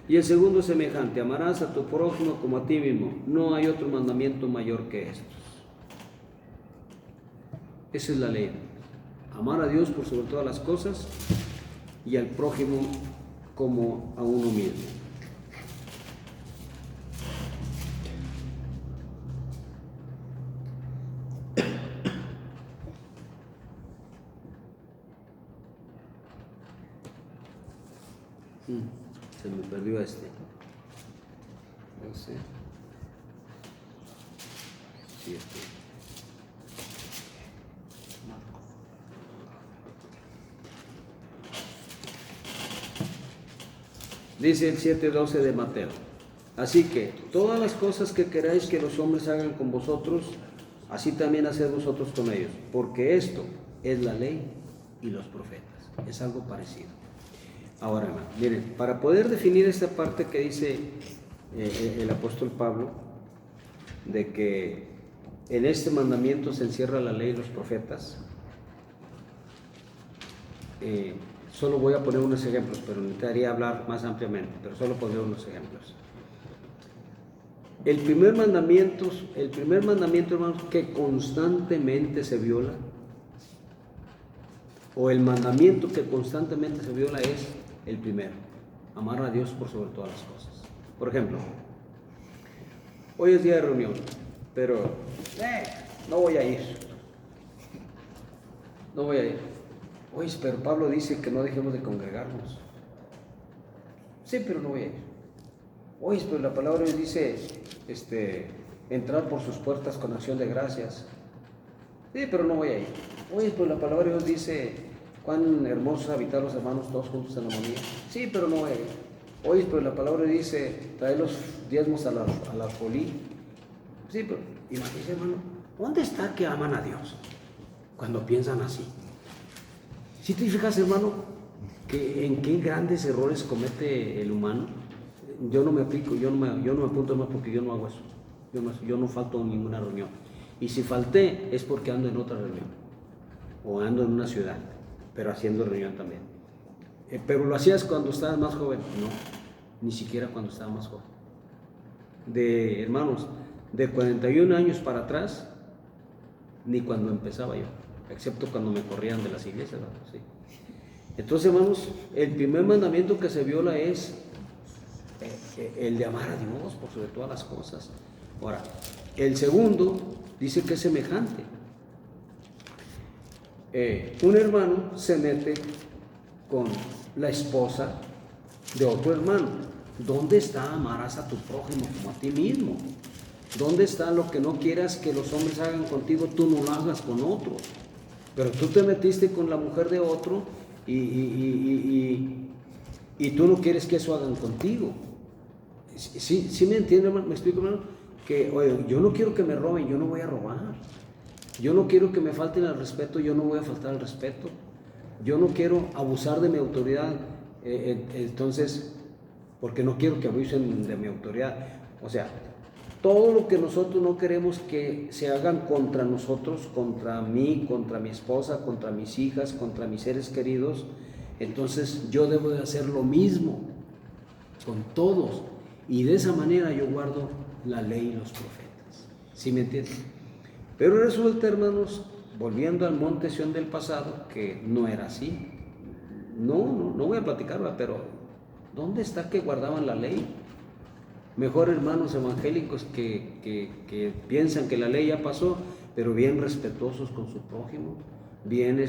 Y el segundo es semejante: amarás a tu prójimo como a ti mismo. No hay otro mandamiento mayor que estos. Esa es la ley. Amar a Dios por sobre todas las cosas y al prójimo como a uno mismo. Se me perdió este. 12, 7. Dice el 7:12 de Mateo: Así que todas las cosas que queráis que los hombres hagan con vosotros, así también haced vosotros con ellos, porque esto es la ley y los profetas. Es algo parecido. Ahora, hermano, miren, para poder definir esta parte que dice el apóstol Pablo, de que en este mandamiento se encierra la ley y los profetas, solo voy a poner unos ejemplos, pero necesitaría hablar más ampliamente, pero solo pondré unos ejemplos. El primer mandamiento, hermanos, que constantemente se viola, o el mandamiento que constantemente se viola es el primero: amar a Dios por sobre todas las cosas. Por ejemplo, hoy es día de reunión, pero no voy a ir. No voy a ir. Oye, pero Pablo dice que no dejemos de congregarnos. Sí, pero no voy a ir. Oye, pero la palabra de Dios dice entrar por sus puertas con acción de gracias. Sí, pero no voy a ir. Oye, pero la palabra de Dios dice cuán hermosos habitar los hermanos todos juntos en armonía. Sí, pero no voy a ir. Oye, pero la palabra dice traer los diezmos a la folí. Sí, pero imagínese, hermano, ¿dónde está que aman a Dios cuando piensan así? Si te fijas, hermano, que en qué grandes errores comete el humano. Yo no me aplico, yo no me apunto más porque yo no hago eso. Yo no falto en ninguna reunión. Y si falté es porque ando en otra reunión o ando en una ciudad, pero haciendo reunión también. Pero lo hacías cuando estabas más joven. No, ni siquiera cuando estaba más joven. Hermanos, de 41 años para atrás, ni cuando empezaba yo, excepto cuando me corrían de las iglesias, ¿verdad? Sí. Entonces, hermanos, el primer mandamiento que se viola es el de amar a Dios por sobre todas las cosas. Ahora, el segundo dice que es semejante. Un hermano se mete con la esposa de otro hermano. ¿Dónde está amarás a tu prójimo como a ti mismo? ¿Dónde está lo que no quieras que los hombres hagan contigo, tú no lo hagas con otro? Pero tú te metiste con la mujer de otro y tú no quieres que eso hagan contigo. ¿Sí me entiende, hermano? ¿Me explico, hermano? Que, oye, yo no quiero que me roben, yo no voy a robar. Yo no quiero que me falten al respeto, yo no voy a faltar al respeto. Yo no quiero abusar de mi autoridad, entonces, porque no quiero que abusen de mi autoridad. O sea, todo lo que nosotros no queremos que se hagan contra nosotros, contra mí, contra mi esposa, contra mis hijas, contra mis seres queridos, entonces yo debo de hacer lo mismo con todos. Y de esa manera yo guardo la ley y los profetas. ¿Sí me entienden? Pero resulta, hermanos, volviendo al monte Sión del pasado, que no era así. No voy a platicarla, pero ¿dónde está que guardaban la ley? Mejor hermanos evangélicos que piensan que la ley ya pasó, pero bien respetuosos con su prójimo, bien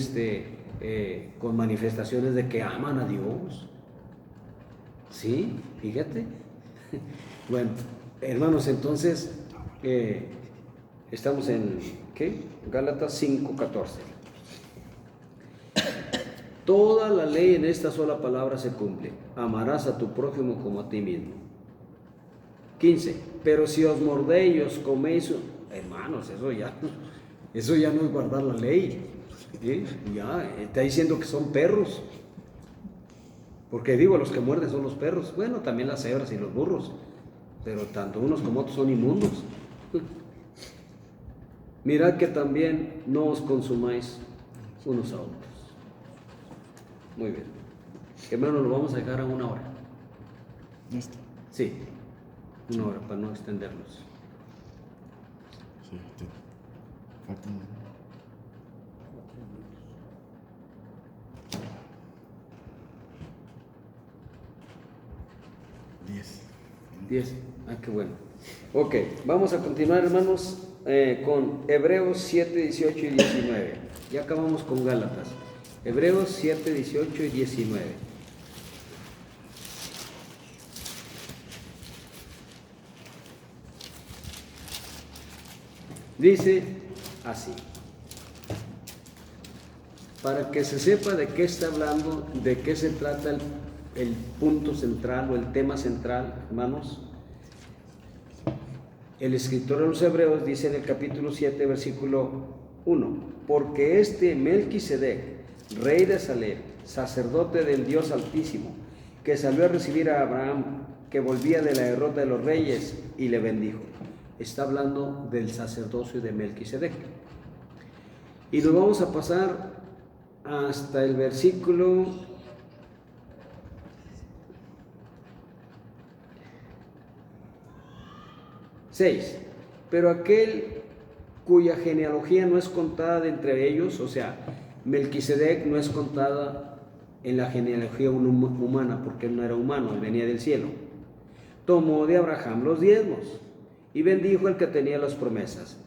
con manifestaciones de que aman a Dios. ¿Sí? Fíjate. Bueno, hermanos, entonces estamos en ¿qué? Gálatas 5:14. Toda la ley en esta sola palabra se cumple: amarás a tu prójimo como a ti mismo. 15. Pero si os mordéis y os coméis, hermanos, eso ya no es guardar la ley. ¿Sí? Ya está diciendo que son perros. Porque digo, los que muerden son los perros. Bueno, también las cebras y los burros. Pero tanto unos como otros son inmundos. Mirad que también no os consumáis unos a otros. Muy bien. Hermano, lo vamos a dejar a 1 hora. ¿Listo? Sí, 1 hora para no extendernos. Sí, faltan 10. Ah, qué bueno. Ok, vamos a continuar, hermanos, con Hebreos 7, 18 y 19. Ya acabamos con Gálatas. Hebreos 7, 18 y 19. Dice así: para que se sepa de qué está hablando, de qué se trata el punto central o el tema central, hermanos. el escritor de los Hebreos dice en el capítulo 7, versículo 1, porque este Melquisedec, rey de Salem, sacerdote del Dios Altísimo, que salió a recibir a Abraham, que volvía de la derrota de los reyes, y le bendijo. Está hablando del sacerdocio de Melquisedec. Y nos vamos a pasar hasta el versículo 6. Pero aquel cuya genealogía no es contada de entre ellos, o sea, Melquisedec no es contada en la genealogía humana, porque él no era humano, él venía del cielo. Tomó de Abraham los diezmos y bendijo al que tenía las promesas.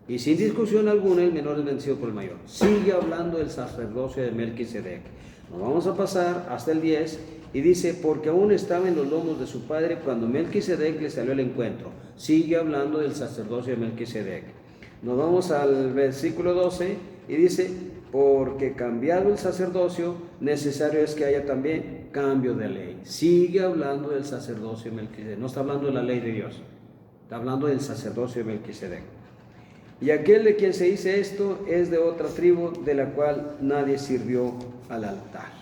Y sin discusión alguna, el menor es vencido por el mayor. Sigue hablando del sacerdocio de Melquisedec. Nos vamos a pasar hasta el 10 y dice, porque aún estaba en los lomos de su padre cuando Melquisedec le salió al encuentro. Sigue hablando del sacerdocio de Melquisedec. Nos vamos al versículo 12 y dice, porque cambiado el sacerdocio, necesario es que haya también cambio de ley. Sigue hablando del sacerdocio de Melquisedec. No está hablando de la ley de Dios, está hablando del sacerdocio de Melquisedec. Y aquel de quien se dice esto es de otra tribu de la cual nadie sirvió al altar.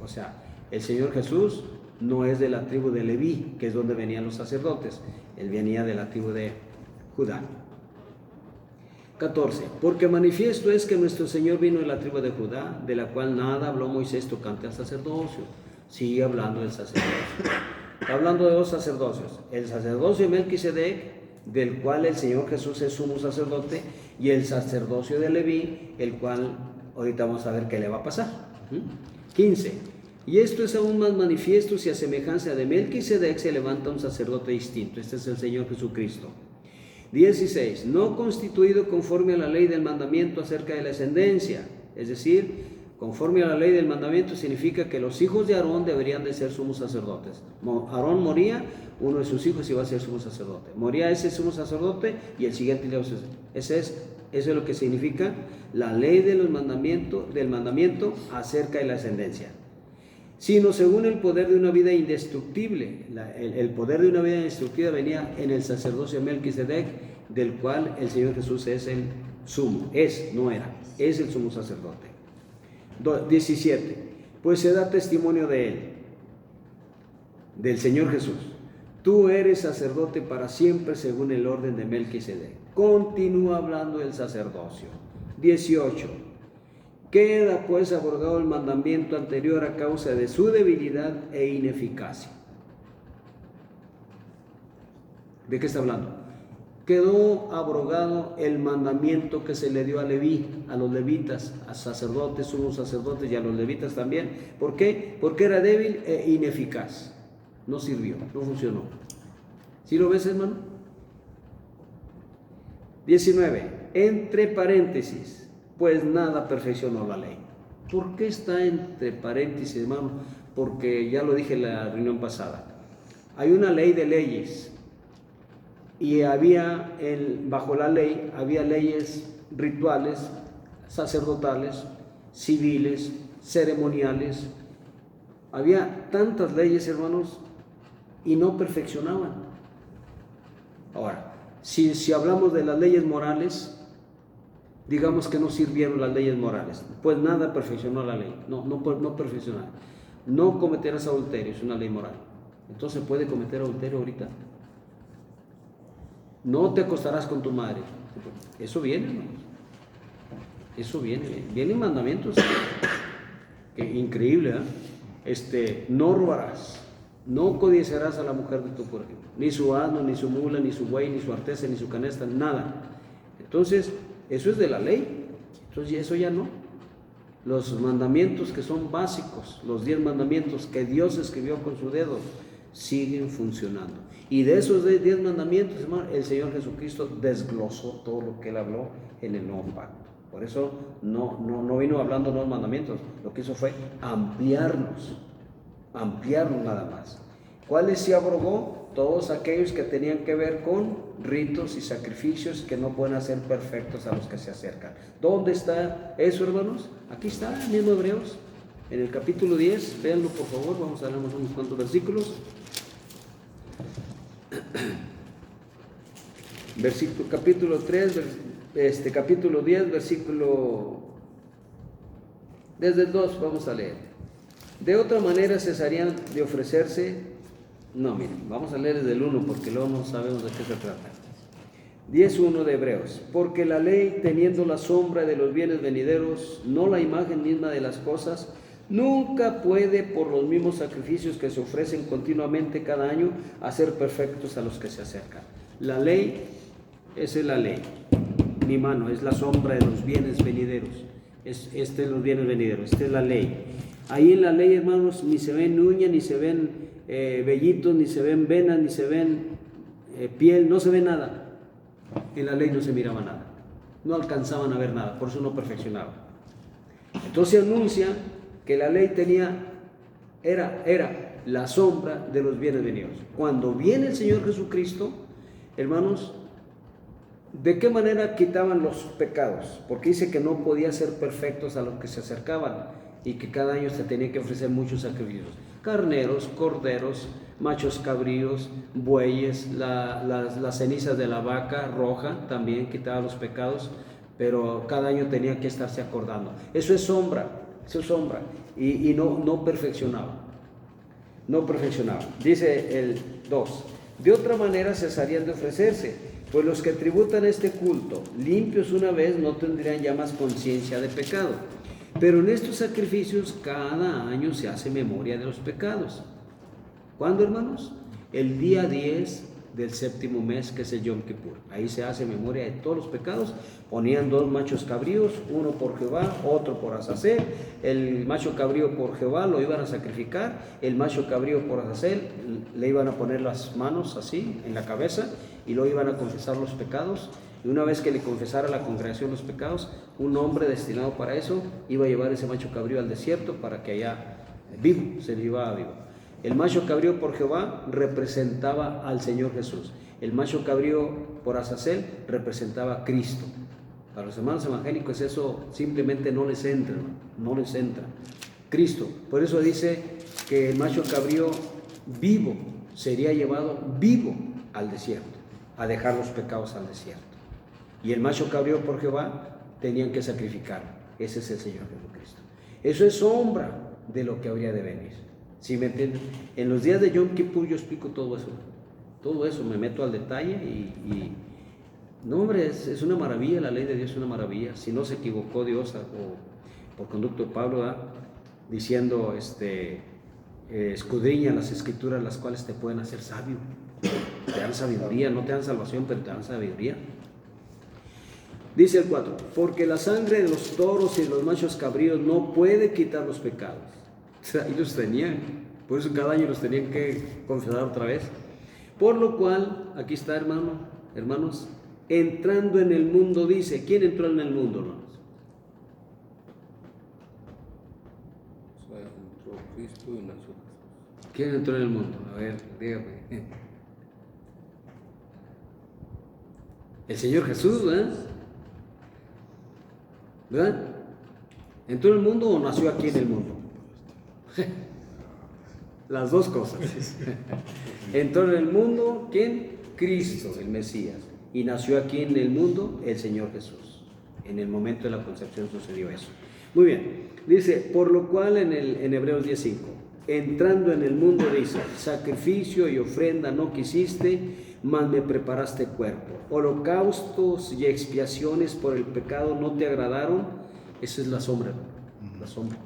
O sea, el Señor Jesús no es de la tribu de Leví, que es donde venían los sacerdotes. Él venía de la tribu de Judá. 14. Porque manifiesto es que nuestro Señor vino de la tribu de Judá, de la cual nada habló Moisés tocante al sacerdocio. Sigue hablando del sacerdocio. Está hablando de dos sacerdocios. El sacerdocio de Melquisedec, del cual el Señor Jesús es sumo sacerdote, y el sacerdocio de Leví, el cual ahorita vamos a ver qué le va a pasar. 15. Y esto es aún más manifiesto si a semejanza de Melquisedec se levanta un sacerdote distinto. Este es el Señor Jesucristo. 16. No constituido conforme a la ley del mandamiento acerca de la ascendencia. Es decir, conforme a la ley del mandamiento significa que los hijos de Aarón deberían de ser sumos sacerdotes. Aarón moría, uno de sus hijos iba a ser sumo sacerdote. Moría ese sumo sacerdote y el siguiente iba a ser. Eso es lo que significa la ley de los del mandamiento acerca de la ascendencia. Sino según el poder de una vida indestructible. El poder de una vida indestructible venía en el sacerdocio de Melquisedec, del cual el Señor Jesús es el sumo. Es el sumo sacerdote. 17. Pues se da testimonio de él, del Señor Jesús. Tú eres sacerdote para siempre según el orden de Melquisedec. Continúa hablando del sacerdocio. 18. Queda pues abrogado el mandamiento anterior a causa de su debilidad e ineficacia. ¿De qué está hablando? Quedó abrogado el mandamiento que se le dio a Leví, a los levitas, a sacerdotes, sumos sacerdotes y a los levitas también. ¿Por qué? Porque era débil e ineficaz. No sirvió, no funcionó. ¿Sí lo ves, hermano? 19. Entre paréntesis, pues nada perfeccionó la ley. ¿Por qué está entre paréntesis, hermano? Porque ya lo dije en la reunión pasada. Hay una ley de leyes. Y bajo la ley, había leyes rituales, sacerdotales, civiles, ceremoniales. Había tantas leyes, hermanos, y no perfeccionaban. Ahora, si hablamos de las leyes morales, digamos que no sirvieron las leyes morales, pues nada perfeccionó la ley, no perfeccionaron. No cometerás adulterio, es una ley moral. Entonces, ¿puede cometer adulterio ahorita? No te acostarás con tu madre. Eso viene, hermanos. Eso viene. Vienen mandamientos. Increíble, ¿eh? No robarás. No codiciarás a la mujer de tu prójimo. Ni su asno, ni su mula, ni su buey, ni su artesa, ni su canasta, nada. Entonces, eso es de la ley. Entonces, eso ya no. Los mandamientos que son básicos, los 10 mandamientos que Dios escribió con su dedo, siguen funcionando. Y de esos 10 mandamientos, hermano, el Señor Jesucristo desglosó todo lo que Él habló en el nuevo pacto. Por eso no vino hablando nuevos mandamientos. Lo que hizo fue ampliarnos nada más. ¿Cuáles se abrogó? Todos aquellos que tenían que ver con ritos y sacrificios que no pueden hacer perfectos a los que se acercan. ¿Dónde está eso, hermanos? Aquí está, en el mismo Hebreos, en el capítulo 10. Véanlo, por favor. Vamos a leer unos cuantos versículos. versículo, capítulo 3, capítulo 10, versículo, desde el 2 vamos a leer. De otra manera cesarían de ofrecerse, no, miren, vamos a leer desde el 1 porque luego no sabemos de qué se trata. 10:1 de Hebreos, porque la ley, teniendo la sombra de los bienes venideros, no la imagen misma de las cosas, nunca puede, por los mismos sacrificios que se ofrecen continuamente cada año, hacer perfectos a los que se acercan. La ley, esa es la ley, mi mano, es la sombra de los bienes venideros. Este es los bienes venideros, esta es la ley. Ahí en la ley, hermanos, ni se ven uñas, ni se ven vellitos, ni se ven venas, ni se ven piel, no se ve nada. En la ley no se miraba nada, no alcanzaban a ver nada, por eso no perfeccionaba. Entonces anuncia que la ley era la sombra de los bienes venideros. Cuando viene el Señor Jesucristo, hermanos, ¿de qué manera quitaban los pecados? Porque dice que no podía ser perfectos a los que se acercaban y que cada año se tenía que ofrecer muchos sacrificios. Carneros, corderos, machos cabríos, bueyes, las cenizas de la vaca roja también quitaba los pecados, pero cada año tenía que estarse acordando. Eso es sombra, y no perfeccionaba. No perfeccionaba. Dice el 2, de otra manera cesarían de ofrecerse, pues los que tributan este culto, limpios una vez, no tendrían ya más conciencia de pecado. Pero en estos sacrificios cada año se hace memoria de los pecados. ¿Cuándo, hermanos? El día 10 del séptimo mes, que es el Yom Kippur. Ahí se hace memoria de todos los pecados. Ponían 2 machos cabríos, uno por Jehová, otro por Azazel. El macho cabrío por Jehová lo iban a sacrificar. El macho cabrío por Azazel le iban a poner las manos así en la cabeza y lo iban a confesar los pecados. Y una vez que le confesara a la congregación los pecados, un hombre destinado para eso iba a llevar ese macho cabrío al desierto para que allá vivo, se llevaba vivo. El macho cabrío por Jehová representaba al Señor Jesús. El macho cabrío por Azazel representaba a Cristo. Para los hermanos evangélicos eso simplemente no les entra, no les entra. Cristo. Por eso dice que el macho cabrío vivo sería llevado vivo al desierto, a dejar los pecados al desierto. Y el macho cabrío por Jehová tenían que sacrificar. Ese es el Señor Jesucristo. Eso es sombra de lo que habría de venir. ¿Sí me entienden? En los días de Yom Kippur yo explico todo eso. Todo eso, me meto al detalle y no, hombre, es una maravilla, la ley de Dios es una maravilla. Si no se equivocó Dios o por conducto de Pablo, diciendo, escudriña las escrituras, las cuales te pueden hacer sabio. Te dan sabiduría, no te dan salvación, pero te dan sabiduría. Dice el 4, porque la sangre de los toros y de los machos cabríos no puede quitar los pecados. O sea, ellos tenían, por eso cada año los tenían que confesar otra vez. Por lo cual, aquí está, hermanos, entrando en el mundo, dice, ¿quién entró en el mundo, hermanos? O sea, entró Cristo y nació Jesús. ¿Quién entró en el mundo? A ver, dígame. El Señor Jesús, ¿verdad? ¿Entró en el mundo o nació aquí en el mundo? Las dos cosas. Entró en el mundo, ¿quién? Cristo, el Mesías. Y nació aquí en el mundo el Señor Jesús. En el momento de la concepción sucedió eso. Muy bien. Dice, por lo cual en Hebreos 10:5, entrando en el mundo, dice, sacrificio y ofrenda no quisiste, mas me preparaste cuerpo. Holocaustos y expiaciones por el pecado no te agradaron. Esa es la sombra, la sombra.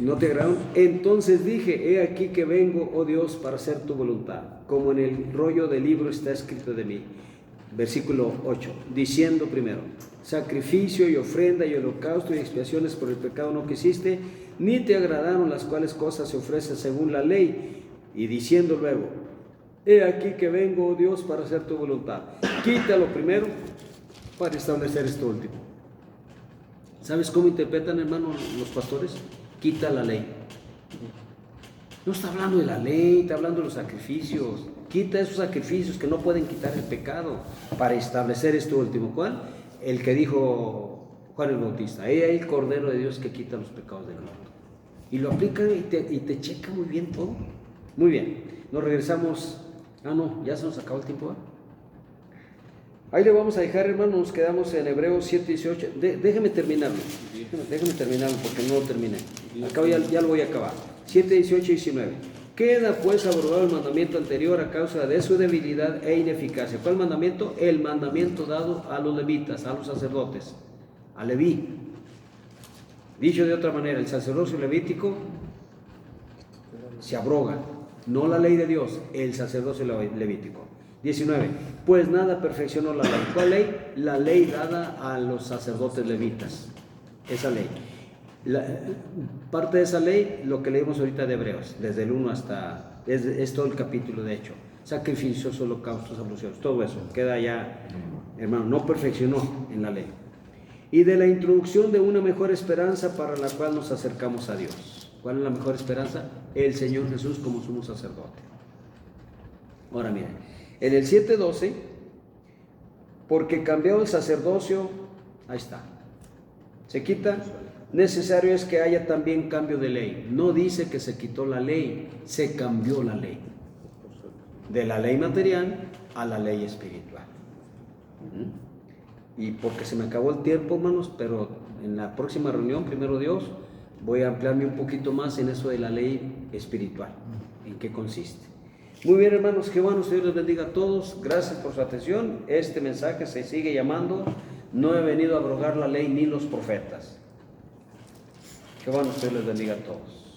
No te agradaron. Entonces dije, he aquí que vengo, oh Dios, para hacer tu voluntad, como en el rollo del libro está escrito de mí. Versículo 8, diciendo primero, sacrificio y ofrenda y holocausto y expiaciones por el pecado no quisiste, ni te agradaron, las cuales cosas se ofrecen según la ley. Y diciendo luego, he aquí que vengo, oh Dios, para hacer tu voluntad. Quítalo primero para establecer esto último. ¿Sabes cómo interpretan, hermanos, los pastores? Quita la ley. No está hablando de la ley, está hablando de los sacrificios. Quita esos sacrificios que no pueden quitar el pecado para establecer esto último. ¿Cuál? El que dijo Juan el Bautista, he ahí el Cordero de Dios que quita los pecados del mundo. Y lo aplica y te checa muy bien todo. Muy bien, nos regresamos. No, ya se nos acabó el tiempo. Ahí le vamos a dejar, hermano, nos quedamos en Hebreos 7:18. Déjeme terminarlo. Déjeme terminarlo porque no lo terminé. Acabo, ya lo voy a acabar. 7:18 y 19. Queda pues abrogado el mandamiento anterior a causa de su debilidad e ineficacia. ¿Cuál mandamiento? El mandamiento dado a los levitas, a los sacerdotes, a Leví. Dicho de otra manera, el sacerdocio levítico se abroga, no la ley de Dios, el sacerdocio levítico. 19. Pues nada perfeccionó la ley. ¿Cuál ley? La ley dada a los sacerdotes levitas. Esa ley. Parte de esa ley, lo que leímos ahorita de Hebreos, desde el 1 hasta, es todo el capítulo de hecho. Sacrificios, holocaustos, abluciones, todo eso. Queda ya, hermano, no perfeccionó en la ley. Y de la introducción de una mejor esperanza para la cual nos acercamos a Dios. ¿Cuál es la mejor esperanza? El Señor Jesús como sumo sacerdote. Ahora miren. En el 7:12, porque cambió el sacerdocio, ahí está, se quita, necesario es que haya también cambio de ley. No dice que se quitó la ley, se cambió la ley. De la ley material a la ley espiritual. Y porque se me acabó el tiempo, hermanos, pero en la próxima reunión, primero Dios, voy a ampliarme un poquito más en eso de la ley espiritual, en qué consiste. Muy bien, hermanos, que bueno, Dios les bendiga a todos. Gracias por su atención. Este mensaje se sigue llamando No he venido a abrogar la ley ni los profetas. Que bueno, Dios les bendiga a todos.